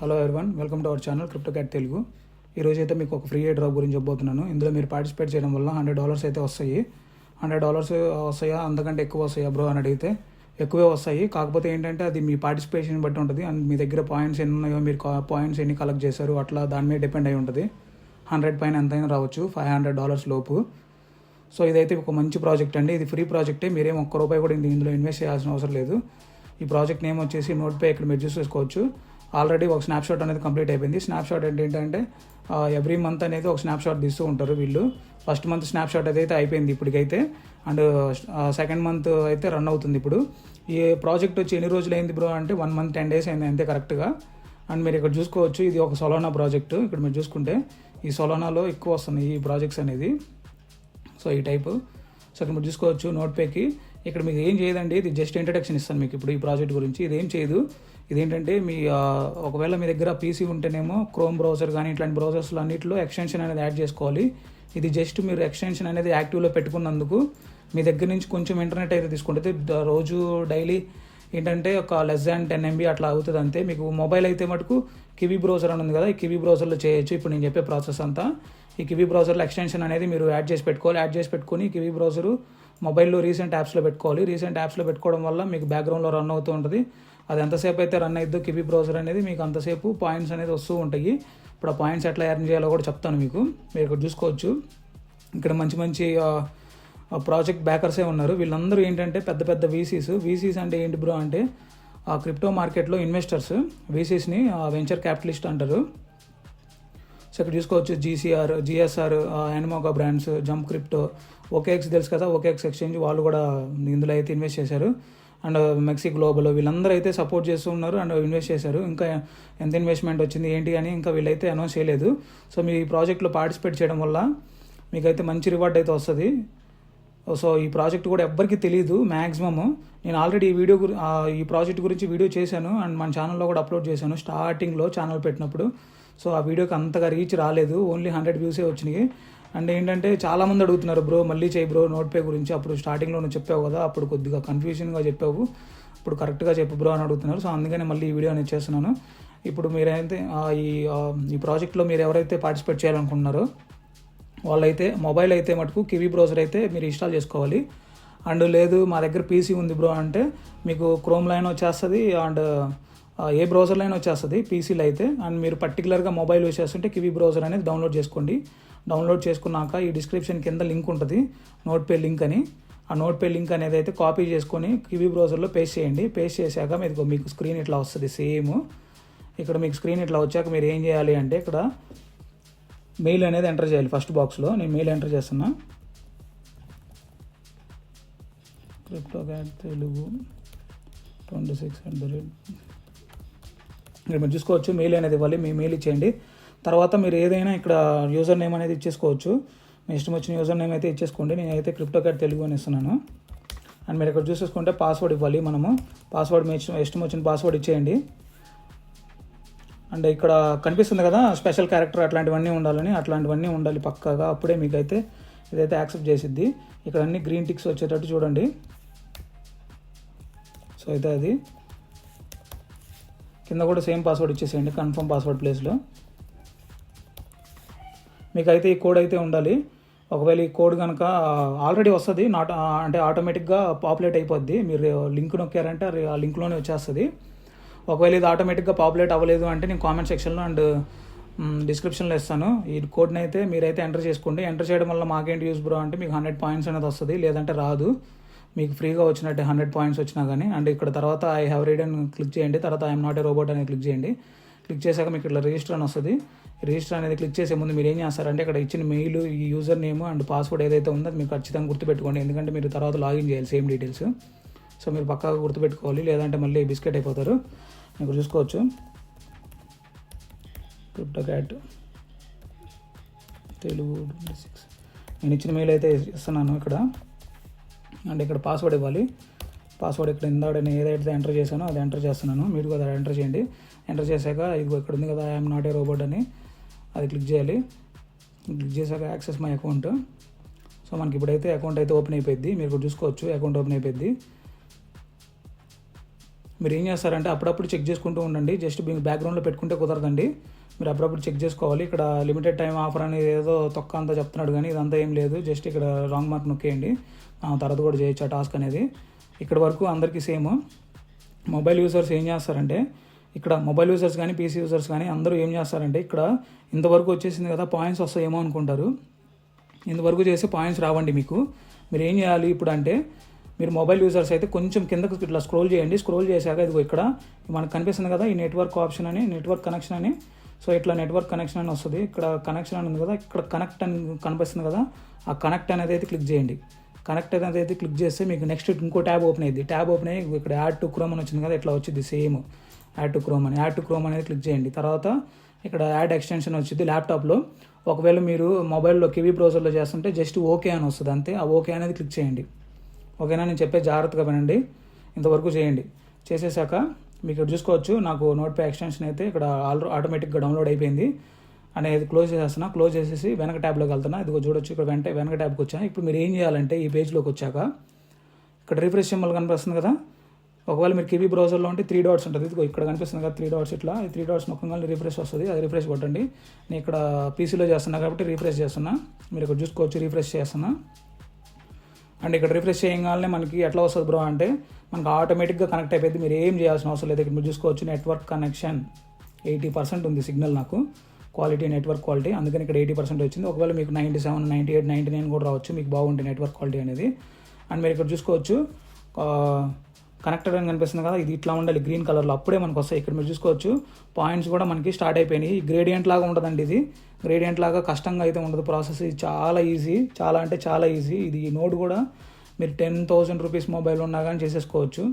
Hello everyone, welcome to our channel crypto cat Telugu. ఈరోజు అయితే మీకు ఒక ఫ్రీ డ్రాప్ గురించి చెప్పబోతున్నాను. ఇందులో మీరు పార్టిసిపేట్ చేయడం వల్ల $100 అయితే వస్తాయి. $100 వస్తాయా, అంతకంటే ఎక్కువ వస్తాయా బ్రో అని అడిగితే ఎక్కువే వస్తాయి. కాకపోతే ఏంటంటే అది మీ పార్టిసిపేషన్ బట్టి ఉంటుంది. అండ్ మీ దగ్గర పాయింట్స్ ఎన్ని ఉన్నాయో, మీరు పాయింట్స్ ఎన్ని కలెక్ట్ చేశారు, అట్లా దాని మీద డిపెండ్ అయి ఉంటుంది. 100 పైన ఎంతైనా రావచ్చు, $500 లోపు. సో ఇదైతే ఒక మంచి ప్రాజెక్ట్ అండి. ఇది ఫ్రీ ప్రాజెక్టే, మీరేం ఒక్క రూపాయి కూడా ఇందులో ఇన్వెస్ట్ చేయాల్సిన అవసరం లేదు. ఈ ప్రాజెక్ట్ నేమ్ వచ్చేసి నోట్పే. ఇక్కడ మీరు చూసుకోవచ్చు. ఆల్రెడీ ఒక స్నాప్షాట్ అనేది కంప్లీట్ అయిపోయింది. స్నాప్షాట్ ఏంటంటే ఎవ్రీ మంత్ అనేది ఒక స్నాప్షాట్ తీస్తూ ఉంటారు వీళ్ళు. ఫస్ట్ మంత్ స్నాప్షాట్ అయితే అయిపోయింది ఇప్పటికైతే. అండ్ సెకండ్ మంత్ అయితే రన్ అవుతుంది ఇప్పుడు. ఈ ప్రాజెక్ట్ వచ్చి ఎన్ని రోజులు అయింది బ్రో అంటే 1 month 10 days అయింది అంతే కరెక్ట్గా. అండ్ మీరు ఇక్కడ చూసుకోవచ్చు, ఇది ఒక సొలోనా ప్రాజెక్టు. ఇక్కడ మీరు చూసుకుంటే ఈ సొలోనాలో ఎక్కువ వస్తున్నాయి ఈ ప్రాజెక్ట్స్ అనేది. సో ఈ టైపు. సో ఇక్కడ మీరు చూసుకోవచ్చు నోట్పేకి. ఇక్కడ మీకు ఏం చేయదండి, ఇది జస్ట్ ఇంట్రడక్షన్ ఇస్తాను మీకు ఇప్పుడు ఈ ప్రాజెక్ట్ గురించి. ఇది ఏం చేయదు. ఇదేంటంటే మీ ఒకవేళ మీ దగ్గర పీసీ ఉంటేనేమో క్రోమ్ బ్రౌజర్ కానీ ఇట్లాంటి బ్రౌజర్స్లో అన్నింటిలో ఎక్స్టెన్షన్ అనేది యాడ్ చేసుకోవాలి. ఇది జస్ట్ మీరు ఎక్స్టెన్షన్ అనేది యాక్టివ్లో పెట్టుకున్నందుకు మీ దగ్గర నుంచి కొంచెం ఇంటర్నెట్ అయితే తీసుకుంటుంది. రోజు డైలీ ఏంటంటే ఒక <10 MB అట్లా అవుతుంది అంతే. మీకు మొబైల్ అయితే మటుకు కివీ బ్రౌజర్ అని ఉంది కదా, ఈ కివీ బ్రౌజర్లో చేయొచ్చు. ఇప్పుడు నేను చెప్పే ప్రాసెస్ అంతా ఈ కివీ బ్రౌజర్లో ఎక్స్టెన్షన్ అనేది మీరు యాడ్ చేసి పెట్టుకోవాలి. యాడ్ చేసి పెట్టుకొని కివీ బ్రౌజరు మొబైల్లో రీసెంట్ యాప్స్లో పెట్టుకోవాలి. రీసెంట్ యాప్స్లో పెట్టుకోవడం వల్ల మీకు బ్యాక్గ్రౌండ్లో రన్ అవుతూ ఉంటుంది. అది ఎంతసేపు అయితే రన్ అయిద్దో కివీ బ్రౌజర్ అనేది మీకు అంతసేపు పాయింట్స్ అనేది వస్తూ ఉంటాయి. ఇప్పుడు ఆ పాయింట్స్ ఎట్లా ఎర్న్ చేయాలో కూడా చెప్తాను మీకు. మీరు ఇక్కడ చూసుకోవచ్చు. ఇక్కడ మంచి మంచి ప్రాజెక్ట్ బ్యాకర్సే ఉన్నారు. వీళ్ళందరూ ఏంటంటే పెద్ద పెద్ద వీసీస్ అంటే ఏంటి బ్రో అంటే క్రిప్టో మార్కెట్లో ఇన్వెస్టర్స్. వీసీస్ని వెంచర్ క్యాపిటలిస్ట్ అంటారు. సో ఇక్కడ చూసుకోవచ్చు GSR, Animoca brands, jump crypto, OKX తెలుసు కదా, ఓకేఎక్స్ ఎక్స్చేంజ్, వాళ్ళు కూడా ఇందులో అయితే ఇన్వెస్ట్ చేశారు. అండ్ మెక్సీ గ్లోబల్, వీళ్ళందరూ అయితే సపోర్ట్ చేస్తూ ఉన్నారు అండ్ ఇన్వెస్ట్ చేశారు. ఇంకా ఎంత ఇన్వెస్ట్మెంట్ వచ్చింది ఏంటి అని ఇంకా వీళ్ళైతే అనౌన్స్ చేయలేదు. సో మీ ప్రాజెక్ట్లో పార్టిసిపేట్ చేయడం వల్ల మీకైతే మంచి రివార్డ్ అయితే వస్తుంది. సో ఈ ప్రాజెక్ట్ కూడా ఎవ్వరికీ తెలియదు మ్యాక్సిమము. నేను ఆల్రెడీ ఈ ప్రాజెక్ట్ గురించి వీడియో చేశాను అండ్ మన ఛానల్లో కూడా అప్లోడ్ చేశాను స్టార్టింగ్లో ఛానల్ పెట్టినప్పుడు. సో ఆ వీడియోకి అంతగా రీచ్ రాలేదు, ఓన్లీ 100 views వచ్చినాయి. అండ్ ఏంటంటే చాలామంది అడుగుతున్నారు, బ్రో మళ్ళీ చేయి బ్రో నోట్పే గురించి. అప్పుడు స్టార్టింగ్లో నువ్వు చెప్పావు కదా, అప్పుడు కొద్దిగా కన్ఫ్యూజన్గా చెప్పావు, ఇప్పుడు కరెక్ట్గా చెప్పు బ్రో అని అడుగుతున్నారు. సో అందుకనే మళ్ళీ ఈ వీడియో అనేది చేస్తున్నాను. ఇప్పుడు మీరైతే ఈ ప్రాజెక్ట్లో మీరు ఎవరైతే పార్టిసిపేట్ చేయాలనుకుంటున్నారో వాళ్ళైతే మొబైల్ అయితే మటుకు కివీ బ్రౌజర్ అయితే మీరు ఇన్స్టాల్ చేసుకోవాలి. అండ్ లేదు మా దగ్గర పీసీ ఉంది బ్రో అంటే మీకు క్రోమ్ లైన్ వచ్చేస్తుంది అండ్ ఏ బ్రౌజర్ లైన్ వచ్చేస్తుంది పీసీలో అయితే. అండ్ మీరు పర్టికులర్గా మొబైల్ యూస్ చేస్తుంటే కివీ బ్రౌజర్ అనేది డౌన్లోడ్ చేసుకోండి. డౌన్లోడ్ చేసుకున్నాక ఈ డిస్క్రిప్షన్ కింద లింక్ ఉంటుంది, నోట్పే లింక్ అని. ఆ నోట్పే లింక్ అనేది అయితే కాపీ చేసుకొని కివీ బ్రౌజర్లో పేస్ట్ చేయండి. పేస్ట్ చేశాక మీకు స్క్రీన్ ఇట్లా వస్తుంది సేమ్. ఇక్కడ మీకు స్క్రీన్ ఇట్లా వచ్చాక మీరు ఏం చేయాలి అంటే ఇక్కడ మెయిల్ అనేది ఎంటర్ చేయాలి ఫస్ట్ బాక్స్లో. నేను మెయిల్ ఎంటర్ చేస్తున్నా, క్రిప్టో క్యాట్ తెలుగు 26@. ఇక్కడ మీరు చూసుకోవచ్చు మెయిల్ అనేది ఇవ్వాలి. మీ మెయిల్ ఇచ్చేయండి. తర్వాత మీరు ఏదైనా ఇక్కడ యూజర్ నేమ్ అనేది ఇచ్చేసుకోవచ్చు. మీ ఇష్టం వచ్చిన యూజర్ నేమ్ అయితే ఇచ్చేసుకోండి. నేనైతే క్రిప్టో క్యాట్ తెలుగు అని ఇస్తున్నాను. అండ్ మీరు ఇక్కడ చూసేసుకుంటే పాస్వర్డ్ ఇవ్వాలి మనము. పాస్వర్డ్ మీ ఇష్టం వచ్చిన పాస్వర్డ్ ఇచ్చేయండి. అండ్ ఇక్కడ కనిపిస్తుంది కదా స్పెషల్ క్యారెక్టర్, అట్లాంటివన్నీ ఉండాలి పక్కాగా. అప్పుడే మీకైతే ఇదైతే యాక్సెప్ట్ చేసిద్ది. ఇక్కడ అన్ని గ్రీన్ టిక్స్ వచ్చేటట్టు చూడండి. సో అయితే అది కింద కూడా సేమ్ పాస్వర్డ్ ఇచ్చేసేయండి కన్ఫర్మ్ పాస్వర్డ్ ప్లేస్లో. మీకైతే ఈ కోడ్ అయితే ఉండాలి. ఒకవేళ ఈ కోడ్ కనుక ఆల్రెడీ వస్తుంది అంటే ఆటోమేటిక్గా పాపులేట్ అయిపోద్ది. మీరు లింక్ నొక్కారంటే ఆ లింక్లోనే వచ్చేస్తుంది. ఒకవేళ ఇది ఆటోమేటిక్గా పాపులేట్ అవ్వలేదు అంటే నేను కామెంట్ సెక్షన్లో అండ్ డిస్క్రిప్షన్లో ఇస్తాను. ఈ కోడ్ని అయితే మీరైతే ఎంటర్ చేసుకోండి. ఎంటర్ చేయడం వల్ల మాకేంటి యూస్ బ్రో అంటే మీకు 100 points అనేది వస్తుంది, లేదంటే రాదు. మీకు ఫ్రీగా వచ్చినట్టే 100 points వచ్చినా కానీ. అండ్ ఇక్కడ తర్వాత ఐ హ్యావ్ రీడ్ అని క్లిక్ చేయండి. తర్వాత ఐఎమ్ నాట్ ఏ రోబోట్ అనేది క్లిక్ చేయండి. క్లిక్ చేశాక మీకు ఇట్లా రిజిస్టర్ అని వస్తుంది. రిజిస్టర్ అనేది క్లిక్ చేసే ముందు మీరు ఏం చేస్తారంటే ఇక్కడ ఇచ్చిన మెయిల్, ఈ యూజర్ నేమ్ అండ్ పాస్వర్డ్ ఏదైతే ఉందో అది మీరు ఖచ్చితంగా గుర్తుపెట్టుకోండి. ఎందుకంటే మీరు తర్వాత లాగిన్ చేయాలి సేమ్ డీటెయిల్స్. సో మీరు పక్కాగా గుర్తుపెట్టుకోవాలి, లేదంటే మళ్ళీ బిస్కెట్ అయిపోతారు. మీకు చూసుకోవచ్చు క్రిప్టో క్యాట్ తెలుగు 26. నేను ఇచ్చిన మెయిల్ అయితే ఇస్తున్నాను ఇక్కడ. అండ్ ఇక్కడ పాస్వర్డ్ ఇవ్వాలి. పాస్వర్డ్ ఇక్కడ నేను ఏదైతే ఎంటర్ చేశానో అది ఎంటర్ చేస్తున్నాను. మీరు కూడా ఎంటర్ చేయండి. ఎంటర్ చేశాక ఇది ఇక్కడ ఉంది కదా ఐఎమ్ నాట్ ఏ రోబోట్ అని, అది క్లిక్ చేయాలి. క్లిక్ చేశాక యాక్సెస్ మై అకౌంట్. సో మనకి ఇప్పుడైతే అకౌంట్ అయితే ఓపెన్ అయిపోయింది. మీరు చూసుకోవచ్చు అకౌంట్ ఓపెన్ అయిపోయింది. మీరు ఏం చేస్తారంటే అప్పుడప్పుడు చెక్ చేసుకుంటూ ఉండండి. జస్ట్ మీకు బ్యాక్గ్రౌండ్లో పెట్టుకుంటే కుదరదండి, మీరు అప్పుడప్పుడు చెక్ చేసుకోవాలి. ఇక్కడ లిమిటెడ్ టైం ఆఫర్ అనేది ఏదో తొక్క అంతా చెప్తున్నాడు, కానీ ఇదంతా ఏం లేదు. జస్ట్ ఇక్కడ రాంగ్ మార్క్ నొక్కేయండి, తర్వాత కూడా చేయొచ్చు ఆ టాస్క్ అనేది. ఇక్కడ వరకు అందరికీ సేమ్. మొబైల్ యూజర్స్ ఏం చేస్తారంటే ఇక్కడ మొబైల్ యూజర్స్ కానీ పీసీ యూజర్స్ కానీ అందరూ ఏం చేస్తారంటే ఇక్కడ ఇంతవరకు వచ్చేసింది కదా, పాయింట్స్ వస్తాయేమో అనుకుంటారు. ఇంతవరకు చేస్తే పాయింట్స్ రావండి మీకు. మీరు ఏం చేయాలి ఇప్పుడు అంటే, మీరు మొబైల్ యూజర్స్ అయితే కొంచెం కిందకు ఇట్లా స్క్రోల్ చేయండి. స్క్రోల్ చేశాక ఇదిగో ఇక్కడ మనకు కనిపిస్తుంది కదా ఈ నెట్వర్క్ ఆప్షన్ అని, నెట్వర్క్ కనెక్షన్ అని. సో ఇట్లా నెట్వర్క్ కనెక్షన్ అని వస్తుంది. ఇక్కడ కనెక్షన్ అని ఉంది కదా, ఇక్కడ కనెక్ట్ అని కనిపిస్తుంది కదా, ఆ కనెక్ట్ అనేది అయితే క్లిక్ చేయండి. కనెక్ట్ అనేది అయితే క్లిక్ చేస్తే మీకు నెక్స్ట్ ఇంకో ట్యాబ్ ఓపెన్ అయ్యింది. ట్యాబ్ ఓపెన్ అయ్యి ఇక్కడ యాడ్ టు క్రోమ్ అని వచ్చింది కదా, ఇట్లా వచ్చింది సేమ్ యాడ్ టు క్రోమ్ అని. యాడ్ టు క్రోమ్ అనేది క్లిక్ చేయండి. తర్వాత ఇక్కడ యాడ్ ఎక్స్టెన్షన్ వచ్చింది ల్యాప్టాప్లో. ఒకవేళ మీరు మొబైల్లో కివీ బ్రౌజర్లో చేస్తుంటే జస్ట్ ఓకే అని వస్తుంది అంతే. ఆ ఓకే అనేది క్లిక్ చేయండి. ఓకేనా, నేను చెప్పే జాగ్రత్తగా వినండి. ఇంతవరకు చేయండి. చేసేసాక మీకు ఇక్కడ చూసుకోవచ్చు, నాకు నోట్పై ఎక్స్టెన్షన్ అయితే ఇక్కడ ఆటోమేటిక్గా డౌన్లోడ్ అయిపోయింది. అనేది క్లోజ్ చేసేస్తున్నా. క్లోజ్ చేసేసి వెనక ట్యాబ్లోకి వెళ్తున్నా. ఇదిగో చూడొచ్చు, ఇక్కడ వెనక ట్యాబ్కి వచ్చా. ఇప్పుడు మీరు ఏం చేయాలంటే ఈ పేజ్లోకి వచ్చాక ఇక్కడ రిఫ్రెష్ సింబల్ కనిపిస్తుంది కదా, ఒకవేళ మీరు కివీ బ్రౌజర్లో ఉంటే 3 డాట్స్ ఉంటుంది. ఇదిగో ఇక్కడ కనిపిస్తుంది కదా 3 డాట్స్, ఇట్లా ఈ 3 డాట్స్ నొక్కగానే రిఫ్రెష్ వస్తుంది. అది రిఫ్రెష్ కొట్టండి. నేను ఇక్కడ పీసీలో చేస్తున్నా కాబట్టి రిఫ్రెష్ చేస్తున్నా. మీరు ఇక్కడ చూసుకోవచ్చు, రిఫ్రెష్ చేస్తున్నా. అండ్ ఇక్కడ రిఫ్రెష్ చేయగానే మనకి ఎట్లా వస్తుంది బ్రో అంటే, మనకు ఆటోమేటిక్గా కనెక్ట్ అయిపోయింది. మీరు ఏం చేయాల్సిన అవసరం లేదు. ఇక్కడ మీరు చూసుకోవచ్చు, నెట్వర్క్ కనెక్షన్ 80% ఉంది సిగ్నల్ నాకు, క్వాలిటీ నెట్వర్క్ క్వాలిటీ. అందుకని ఇక్కడ 80% వచ్చింది. ఒకవేళ మీకు 97, 98, 99 కూడా రావచ్చు, మీకు బాగుంటుంది నెట్వర్క్ క్వాలిటీ అనేది. అండ్ మీరు ఇక్కడ చూసుకోవచ్చు కనెక్టెడ్ అని కనిపిస్తుంది కదా, ఇది ఇట్లా ఉండాలి గ్రీన్ కలర్లో, అప్పుడే మనకు వస్తాయి. ఇక్కడ మీరు చూసుకోవచ్చు పాయింట్స్ కూడా మనకి స్టార్ట్ అయిపోయినాయి. గ్రేడియంట్ లాగా ఉండదండి ఇది, గ్రేడియంట్ లాగా కష్టంగా అయితే ఉండదు ప్రాసెస్. ఇది చాలా ఈజీ, చాలా అంటే చాలా ఈజీ. ఇది ఈ నోడ్ కూడా మీరు 10,000 రూపీస్ మొబైల్ ఉన్నా కానీ చేసేసుకోవచ్చు.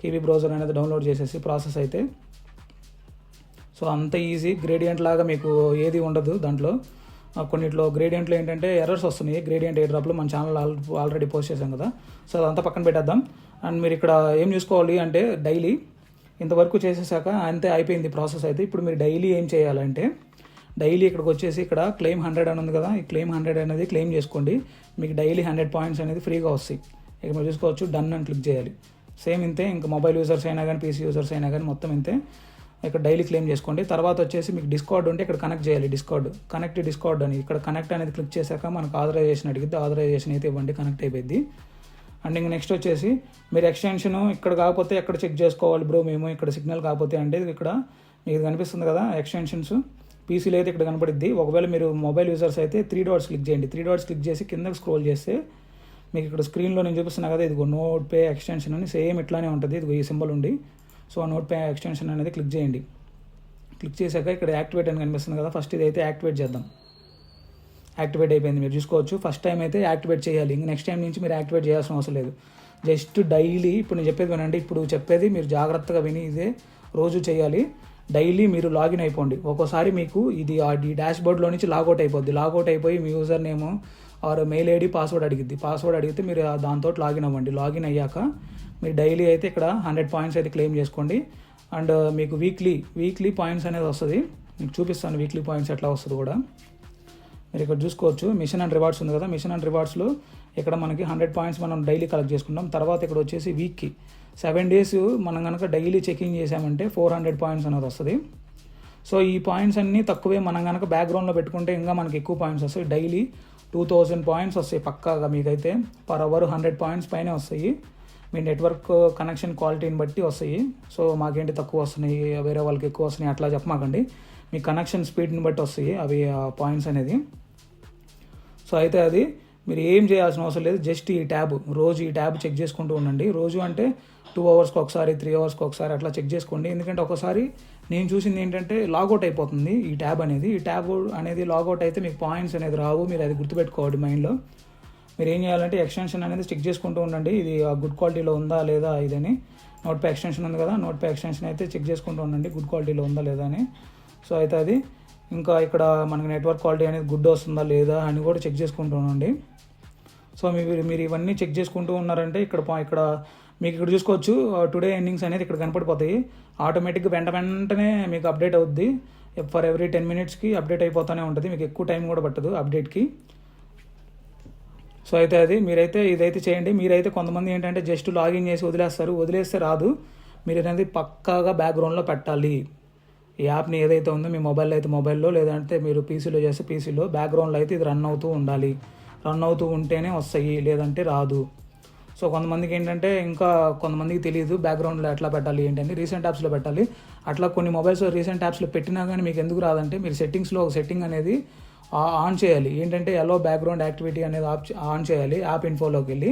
కివీ బ్రౌజర్ అనేది డౌన్లోడ్ చేసేసి ప్రాసెస్ అయితే. సో అంత ఈజీ, గ్రేడియంట్ లాగా మీకు ఏది ఉండదు దాంట్లో. కొన్నిట్లో గ్రేడియంట్లో ఏంటంటే ఎర్రర్స్ వస్తున్నాయి. గ్రేడియంట్ ఎయిర్ డ్రాప్లో మన ఛానల్ ఆల్రెడీ పోస్ట్ చేశాం కదా, సో అదంతా పక్కన పెట్టేద్దాం. అండ్ మీరు ఇక్కడ ఏం చూసుకోవాలి అంటే, డైలీ ఇంతవరకు చేసేసాక అంతే అయిపోయింది ప్రాసెస్ అయితే. ఇప్పుడు మీరు డైలీ ఏం చేయాలంటే, డైలీ ఇక్కడికి వచ్చేసి ఇక్కడ క్లెయిమ్ 100 అని ఉంది కదా, ఈ క్లెయిమ్ 100 అనేది క్లెయిమ్ చేసుకోండి. మీకు డైలీ 100 పాయింట్స్ అనేది ఫ్రీగా వస్తాయి. ఇక్కడ మీరు చూసుకోవచ్చు, డన్ అని క్లిక్ చేయాలి. సేమ్ ఇంతే, ఇంకా మొబైల్ యూజర్స్ అయినా కానీ పీసీ యూజర్స్ అయినా కానీ మొత్తం ఇంతే. ఇక్కడ డైలీ క్లెయిమ్ చేసుకోండి. తర్వాత వచ్చేసి మీకు డిస్కార్డ్ ఉంటే ఇక్కడ కనెక్ట్ చేయాలి. కనెక్ట్ డిస్కార్డ్ అని ఇక్కడ కనెక్ట్ అనేది క్లిక్ చేశాక మనకు ఆథరైజేషన్ అడిగిద్ది. ఆథరైజేషన్ అయితే ఇవ్వండి, కనెక్ట్ అయిపోయింది. అండ్ ఇంక నెక్స్ట్ వచ్చేసి మీరు ఎక్స్టెన్షన్ ఇక్కడ కాకపోతే ఎక్కడ చెక్ చేసుకోవాలి బ్రో మేము, ఇక్కడ సిగ్నల్ కాకపోతే అంటే ఇక్కడ మీకు కనిపిస్తుంది కదా ఎక్స్టెన్షన్స్, పీసీలో అయితే ఇక్కడ కనపడిద్ది. ఒకవేళ మీరు మొబైల్ యూజర్స్ అయితే 3 డాట్స్ క్లిక్ చేయండి. 3 డాట్స్ క్లిక్ చేసి కిందకి స్క్రోల్ చేస్తే మీకు ఇక్కడ స్క్రీన్లో నేను చూపిస్తున్నా కదా, ఇదిగో నోట్ పే ఎక్స్టెన్షన్ అని సేమ్ ఇట్లానే ఉంటుంది. ఇదిగో ఈ సింబల్ ఉండి, సో నోట్ పే ఎక్స్టెన్షన్ అనేది క్లిక్ చేయండి. క్లిక్ చేశాక ఇక్కడ యాక్టివేట్ అని కనిపిస్తుంది కదా, ఫస్ట్ ఇది అయితే యాక్టివేట్ చేద్దాం. యాక్టివేట్ అయిపోయింది, మీరు చూసుకోవచ్చు. ఫస్ట్ టైం అయితే యాక్టివేట్ చేయాలి, ఇంక నెక్స్ట్ టైం నుంచి మీరు యాక్టివేట్ చేయాల్సిన అవసరం లేదు. జస్ట్ డైలీ ఇప్పుడు నేను చెప్పేది వినండి. ఇప్పుడు చెప్పేది మీరు జాగ్రత్తగా విని ఇదే రోజు చేయాలి. డైలీ మీరు లాగిన్ అయిపోండి. ఒక్కోసారి మీకు ఇది ఈ డాష్ బోర్డ్లో నుంచి లాగౌట్ అయిపోద్ది. లాగౌట్ అయిపోయి మీ user name or mail ID password అడిగిద్ది. పాస్వర్డ్ అడిగితే మీరు దాంతో లాగిన్ అవ్వండి. లాగిన్ అయ్యాక మీరు డైలీ అయితే ఇక్కడ 100 పాయింట్స్ అయితే క్లెయిమ్ చేసుకోండి. అండ్ మీకు వీక్లీ పాయింట్స్ అనేది వస్తుంది. మీకు చూపిస్తాను వీక్లీ పాయింట్స్ ఎట్లా వస్తుంది కూడా. మీరు ఇక్కడ చూసుకోవచ్చు, మిషన్ అండ్ రివార్డ్స్ ఉంది కదా, మిషన్ అండ్ రివార్డ్స్లో ఇక్కడ మనకి 100 పాయింట్స్ మనం డైలీ కలెక్ట్ చేసుకుంటాం. తర్వాత ఇక్కడ వచ్చేసి వీక్కి 7 డేస్ మనం కనుక డైలీ చెకింగ్ చేసామంటే 400 పాయింట్స్ అనేది వస్తుంది. సో ఈ పాయింట్స్ అన్నీ తక్కువే, మనం కనుక బ్యాక్గ్రౌండ్లో పెట్టుకుంటే ఇంకా మనకి ఎక్కువ పాయింట్స్ వస్తాయి. డైలీ 2000 పాయింట్స్ వస్తాయి పక్కాగా మీకైతే. పర్ అవర్ 100 పాయింట్స్ పైనే వస్తాయి. మీ నెట్వర్క్ కనెక్షన్ క్వాలిటీని బట్టి వస్తాయి. సో మాకేంటి తక్కువ వస్తున్నాయి, వేరే వాళ్ళకి ఎక్కువ వస్తున్నాయి అట్లా చెప్పమాకండి. మీ కనెక్షన్ స్పీడ్ని బట్టి వస్తాయి అవి పాయింట్స్ అనేది. సో అయితే అది మీరు ఏం చేయాల్సిన అవసరం లేదు. జస్ట్ రోజు ఈ ట్యాబ్ చెక్ చేసుకుంటూ ఉండండి. రోజు అంటే 2 అవర్స్కి ఒకసారి, 3 అవర్స్కి ఒకసారి అట్లా చెక్ చేసుకోండి. ఎందుకంటే ఒకసారి నేను చూసింది ఏంటంటే లాగౌట్ అయిపోతుంది ఈ ట్యాబ్ అనేది లాగౌట్ అయితే మీకు పాయింట్స్ అనేది రావు. మీరు అది గుర్తుపెట్టుకోవాలి మైండ్లో. మీరు ఏం చేయాలంటే ఎక్స్టెన్షన్ అనేది చెక్ చేసుకుంటూ ఉండండి, ఇది గుడ్ క్వాలిటీలో ఉందా లేదా ఇదని. నోట్ పే ఎక్స్టెన్షన్ ఉంది కదా, నోట్ పే ఎక్స్టెన్షన్ అయితే చెక్ చేసుకుంటూ ఉండండి గుడ్ క్వాలిటీలో ఉందా లేదా అని. సో అయితే అది ఇంకా ఇక్కడ మనకి నెట్వర్క్ క్వాలిటీ అనేది గుడ్ వస్తుందా లేదా అని కూడా చెక్ చేసుకుంటూ ఉండండి. సో మీరు ఇవన్నీ చెక్ చేసుకుంటూ ఉన్నారంటే ఇక్కడ మీకు ఇక్కడ చూసుకోవచ్చు టుడే ఎర్నింగ్స్ అనేది ఇక్కడ కనపడిపోతాయి. ఆటోమేటిక్గా వెంటనే మీకు అప్డేట్ అవుద్ది. ఫర్ ఎవ్రీ 10 మినిట్స్కి అప్డేట్ అయిపోతూనే ఉంటుంది. మీకు ఎక్కువ టైం కూడా పట్టదు అప్డేట్కి. సో అయితే అది మీరైతే ఇదైతే చేయండి. మీరైతే కొంతమంది ఏంటంటే జస్ట్ లాగిన్ చేసి వదిలేస్తే రాదు. మీరు అనేది పక్కాగా బ్యాక్గ్రౌండ్లో పెట్టాలి. ఈ యాప్ని ఏదైతే ఉందో మీ మొబైల్లో అయితే మొబైల్లో, లేదంటే మీరు పీసీలో చేస్తే పీసీలో బ్యాక్గ్రౌండ్లో అయితే ఇది రన్ అవుతూ ఉండాలి. రన్ అవుతూ ఉంటేనే వస్తాయి, లేదంటే రాదు. సో కొంతమందికి ఏంటంటే ఇంకా కొంతమందికి తెలియదు బ్యాక్గ్రౌండ్లో ఎట్లా పెట్టాలి ఏంటంటే రీసెంట్ యాప్స్లో పెట్టాలి. అట్లా కొన్ని మొబైల్స్ రీసెంట్ యాప్స్లో పెట్టినా కానీ మీకు ఎందుకు రాదంటే మీరు సెట్టింగ్స్లో ఒక సెట్టింగ్ అనేది ఆన్ చేయాలి. ఏంటంటే ఎలో బ్యాక్గ్రౌండ్ యాక్టివిటీ అనేది ఆన్ చేయాలి. యాప్ ఇన్ఫోలోకి వెళ్ళి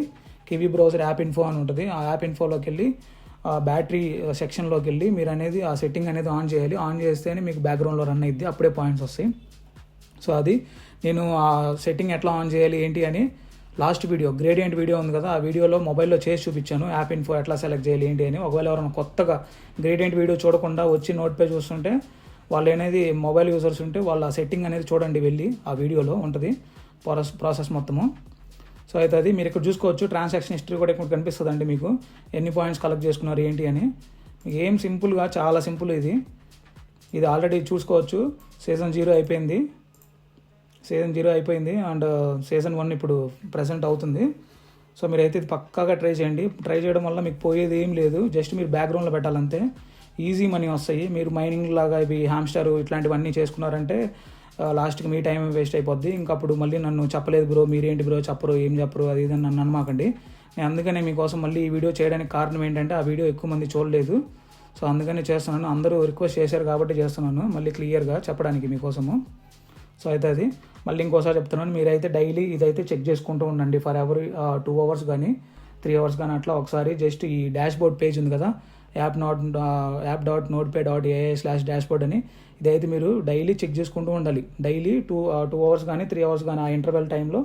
కివీ బ్రౌజర్ యాప్ ఇన్ఫో అని ఉంటుంది. ఆ యాప్ ఇన్ఫోలోకి వెళ్ళి బ్యాటరీ సెక్షన్లోకి వెళ్ళి మీరు అనేది ఆ సెట్టింగ్ అనేది ఆన్ చేయాలి. ఆన్ చేస్తేనే మీకు బ్యాక్గ్రౌండ్లో రన్ అయ్యిద్ది, అప్పుడే పాయింట్స్ వస్తాయి. సో అది నేను ఆ సెట్టింగ్ ఎట్లా ఆన్ చేయాలి ఏంటి అని లాస్ట్ వీడియో గ్రేడియంట్ వీడియో ఉంది కదా, ఆ వీడియోలో మొబైల్లో చేసి చూపించాను. యాప్ ఇన్ఫో ఎట్లా సెలెక్ట్ చేయాలి ఏంటి అని. ఒకవేళ ఎవరైనా కొత్తగా గ్రేడియంట్ వీడియో చూడకుండా వచ్చి నోట్ పేజ్ చూస్తుంటే వాళ్ళు అనేది మొబైల్ యూజర్స్ ఉంటే వాళ్ళ సెట్టింగ్ అనేది చూడండి, వెళ్ళి ఆ వీడియోలో ఉంటుంది ప్రాసెస్ మొత్తము. సో అయితే అది మీరు ఇక్కడ చూసుకోవచ్చు. ట్రాన్సాక్షన్ హిస్టరీ కూడా ఇక్కడ కనిపిస్తుందండి మీకు, ఎన్ని పాయింట్స్ కలెక్ట్ చేసుకున్నారు ఏంటి అని. మీకు ఏం సింపుల్గా, చాలా సింపుల్ ఇది ఆల్రెడీ చూసుకోవచ్చు. సీజన్ 0 అయిపోయింది అండ్ సీజన్ 1 ఇప్పుడు ప్రెజెంట్ అవుతుంది. సో మీరైతే ఇది పక్కాగా ట్రై చేయండి. ట్రై చేయడం వల్ల మీకు పోయేది ఏం లేదు, జస్ట్ మీరు బ్యాక్గ్రౌండ్లో పెట్టాలంతే. ఈజీ మనీ వస్తాయి. మీరు మైనింగ్ లాగా ఇవి హామ్స్టర్ ఇట్లాంటివన్నీ చేసుకున్నారంటే లాస్ట్కి మీ టైం వేస్ట్ అయిపోద్ది. ఇంకప్పుడు మళ్ళీ నన్ను చెప్పలేదు బ్రో, మీరేంటి బ్రో చెప్పరు, ఏం చెప్పరు, అది ఇది నన్ను అనమాకండి. నేను అందుకనే మీకోసం మళ్ళీ ఈ వీడియో చేయడానికి కారణం ఏంటంటే ఆ వీడియో ఎక్కువ మంది చూడలేదు. సో అందుకనే చేస్తున్నాను. అందరూ రిక్వెస్ట్ చేశారు కాబట్టి చేస్తున్నాను, మళ్ళీ క్లియర్గా చెప్పడానికి మీకోసము. సో అయితే అది మళ్ళీ ఇంకోసారి చెప్తున్నాను, మీరైతే డైలీ ఇదైతే చెక్ చేసుకుంటూ ఉండండి. ఫర్ ఎవరీ 2 అవర్స్ కానీ 3 అవర్స్ కానీ అట్లా ఒకసారి జస్ట్ ఈ డాష్ బోర్డ్ పేజ్ ఉంది కదా, app.notepad.ai/dashboard అని, ఇదైతే మీరు డైలీ చెక్ చేసుకుంటూ ఉండాలి. డైలీ 2 అవర్స్ కానీ 3 అవర్స్ కానీ ఆ ఇంటర్వెల్ టైంలో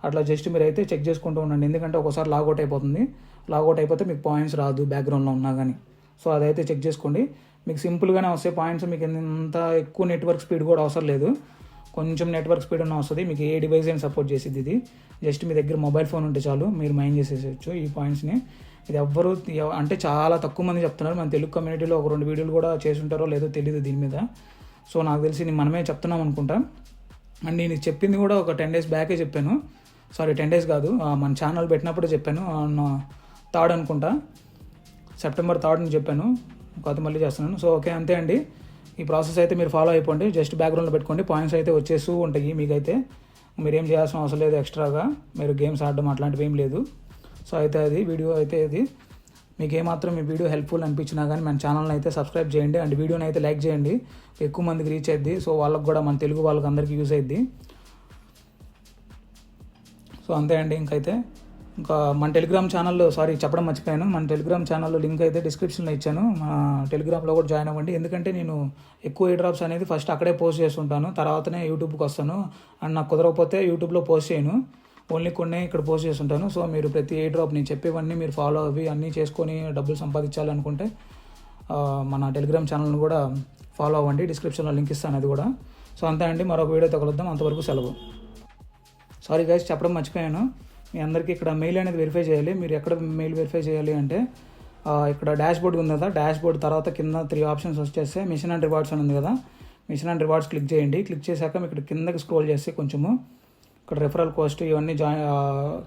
అట్లా జస్ట్ మీరు అయితే చెక్ చేసుకుంటూ ఉండండి. ఎందుకంటే ఒకసారి లాగౌట్ అయిపోతే మీకు పాయింట్స్ రాదు బ్యాక్గ్రౌండ్లో ఉన్నా కానీ. సో అదైతే చెక్ చేసుకోండి. మీకు సింపుల్గానే వస్తాయి పాయింట్స్. మీకు ఎంత ఎక్కువ నెట్వర్క్ స్పీడ్ కూడా అవసరం లేదు, కొంచెం నెట్వర్క్ స్పీడ్ ఉన్న వస్తుంది. మీకు ఏ డివైస్ అయినా సపోర్ట్ చేసేది ఇది. జస్ట్ మీ దగ్గర మొబైల్ ఫోన్ ఉంటే చాలు, మీరు మైన్ చేసేయచ్చు ఈ పాయింట్స్ని. ఇది ఎవ్వరు అంటే చాలా తక్కువ మంది చెప్తున్నారు. మన తెలుగు కమ్యూనిటీలో 1-2 వీడియోలు కూడా చేసుంటారో లేదో తెలియదు దీని మీద. సో నాకు తెలిసి మనమే చెప్తున్నాం అనుకుంటా. అండ్ నేను చెప్పింది కూడా ఒక 10 days బ్యాకే చెప్పాను. 10 days కాదు, మన ఛానల్ పెట్టినప్పుడే చెప్పాను. 3rd అనుకుంటా, September 3rd చెప్పాను. కొత్త మళ్ళీ చేస్తున్నాను. సో ఓకే, అంతే అండి. ఈ ప్రాసెస్ అయితే మీరు ఫాలో అయిపోండి. జస్ట్ బ్యాక్గ్రౌండ్లో పెట్టుకోండి, పాయింట్స్ అయితే వచ్చేస్తూ ఉంటాయి. మీకైతే మీరేం చేయాల్సిన అవసరం లేదు ఎక్స్ట్రాగా, మీరు గేమ్స్ ఆడడం అట్లాంటివి ఏం లేదు. సో అయితే అది వీడియో అయితే ఇది మీకు ఏమాత్రం ఈ వీడియో హెల్ప్ఫుల్ అనిపించినా కానీ మన ఛానల్ని అయితే సబ్స్క్రైబ్ చేయండి అండ్ వీడియోని అయితే లైక్ చేయండి. ఎక్కువ మందికి రీచ్ అయ్యిద్ది. సో వాళ్ళకి కూడా, మన తెలుగు వాళ్ళకి అందరికీ యూజ్ అయ్యిద్ది. సో అంతే అండి. ఇంకా మన టెలిగ్రామ్ ఛానల్లో చెప్పడం మర్చిపోయాను. మన టెలిగ్రామ్ ఛానల్లో లింక్ అయితే డిస్క్రిప్షన్లో ఇచ్చాను. మా టెలిగ్రామ్లో కూడా జాయిన్ అవ్వండి. ఎందుకంటే నేను ఎక్కువ ఎయిర్ డ్రాప్స్ అనేది ఫస్ట్ అక్కడే పోస్ట్ చేస్తుంటాను, తర్వాతనే యూట్యూబ్కి వస్తాను. అండ్ నాకు కుదరకపోతే యూట్యూబ్లో పోస్ట్ చేయను, ఓన్లీ కొన్ని ఇక్కడ పోస్ట్ చేస్తుంటాను. సో మీరు ప్రతి ఎయిర్ డ్రాప్ నేను చెప్పేవన్నీ మీరు ఫాలో అవి అన్నీ చేసుకొని డబ్బులు సంపాదించాలనుకుంటే మన టెలిగ్రామ్ ఛానల్ని కూడా ఫాలో అవ్వండి. డిస్క్రిప్షన్లో లింక్ ఇస్తాను అది కూడా. సో అంతే అండి. మరొక వీడియోతో కలుద్దాం. అంతవరకు సెలవు. గైస్, చెప్పడం మర్చిపోయాను. మీ అందరికీ ఇక్కడ మెయిల్ అనేది వెరిఫై చేయాలి. మీరు ఎక్కడ మెయిల్ వెరిఫై చేయాలి అంటే ఇక్కడ డాష్ బోర్డ్ ఉంది కదా, డాష్ బోర్డ్ తర్వాత కింద 3 ఆప్షన్స్ వచ్చేస్తే మిషన్ అండ్ రివార్డ్స్ అని ఉంది కదా, మిషన్ అండ్ రివార్డ్స్ క్లిక్ చేయండి. క్లిక్ చేశాక ఇక్కడ కిందకి స్క్రోల్ చేస్తే కొంచెము ఇక్కడ రెఫరల్ కాస్ట్ ఇవన్నీ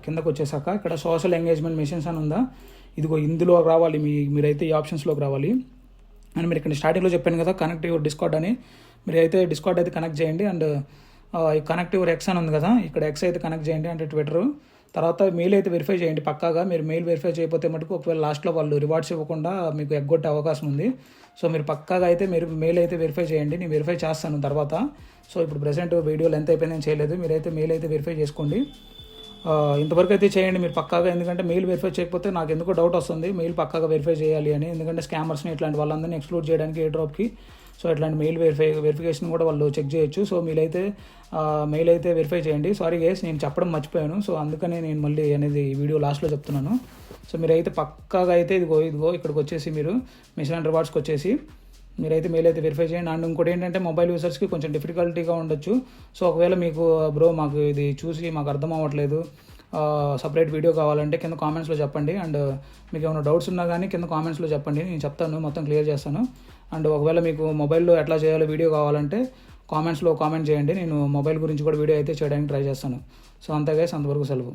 కిందకు వచ్చేసాక ఇక్కడ సోషల్ ఎంగేజ్మెంట్ మిషన్స్ అని ఉందా, ఇదిగో ఇందులో రావాలి. మీరైతే ఈ ఆప్షన్స్లోకి రావాలి. అండ్ మీరు ఇక్కడ స్టార్టింగ్లో చెప్పాను కదా కనెక్ట్ యువర్ డిస్కార్డ్ అని, మీరైతే డిస్కార్డ్ అయితే కనెక్ట్ చేయండి. అండ్ ఈ కనెక్ట్ యువర్ ఎక్స్ అని ఉంది కదా, ఇక్కడ ఎక్స్ అయితే కనెక్ట్ చేయండి, అంటే ట్విట్టర్. తర్వాత మెయిల్ అయితే వెరిఫై చేయండి పక్కాగా. మీరు మెయిల్ వెరిఫై చేయకపోతే మటుకు ఒకవేళ లాస్ట్లో వాళ్ళు రివార్డ్స్ ఇవ్వకుండా మీకు ఎగ్గొట్టే అవకాశం ఉంది. సో మీరు పక్కాగా అయితే మీరు మెయిల్ అయితే వెరిఫై చేయండి. నేను వెరిఫై చేస్తాను తర్వాత. సో ఇప్పుడు ప్రెసెంట్ వీడియో లెంత్ అయిపోయింది, నేను చేయలేదు. మీరైతే మెయిల్ అయితే వెరిఫై చేసుకోండి. ఇంతవరకు అయితే చేయండి మీరు పక్కాగా. ఎందుకంటే మెయిల్ వెరిఫై చేయకపోతే నాకు ఎందుకో డౌట్ వస్తుంది, మెయిల్ పక్కాగా వెరిఫై చేయాలి అని. ఎందుకంటే స్కామర్స్ని ఇట్లాంటి వాళ్ళందరినీ ఎక్స్క్లూడ్ చేయడానికి ఎయిర్ డ్రాప్కి సో ఇట్లాంటి మెయిల్ వెరిఫికేషన్ కూడా వాళ్ళు చెక్ చేయొచ్చు. సో మీరైతే మెయిల్ అయితే వెరిఫై చేయండి. సారీ గైస్, నేను చెప్పడం మర్చిపోయాను. సో అందుకనే నేను మళ్ళీ అనేది వీడియో లాస్ట్లో చెప్తున్నాను. సో మీరైతే పక్కాగా అయితే ఇదిగో ఇక్కడికి వచ్చేసి మీరు మిషన్ అండ్ రివార్డ్స్కి వచ్చేసి మీరైతే మెయిల్ అయితే వెరిఫై చేయండి. అండ్ ఇంకోటి ఏంటంటే మొబైల్ యూజర్స్కి కొంచెం డిఫికల్టీగా ఉండొచ్చు. సో ఒకవేళ మీకు బ్రో మాకు ఇది చూసి మాకు అర్థం అవ్వట్లేదు, సపరేట్ వీడియో కావాలంటే కింద కామెంట్స్లో చెప్పండి. అండ్ మీకు ఏమైనా డౌట్స్ ఉన్నా కానీ కింద కామెంట్స్లో చెప్పండి, నేను చెప్తాను, మొత్తం క్లియర్ చేస్తాను. అండ్ ఒకవేళ మీకు మొబైల్లో ఎట్లా చేయాలో వీడియో కావాలంటే కామెంట్స్లో కామెంట్ చేయండి, నేను మొబైల్ గురించి కూడా వీడియో అయితే చేయడానికి ట్రై చేస్తాను. సో అంతే గైస్, అంతవరకు సెలవు.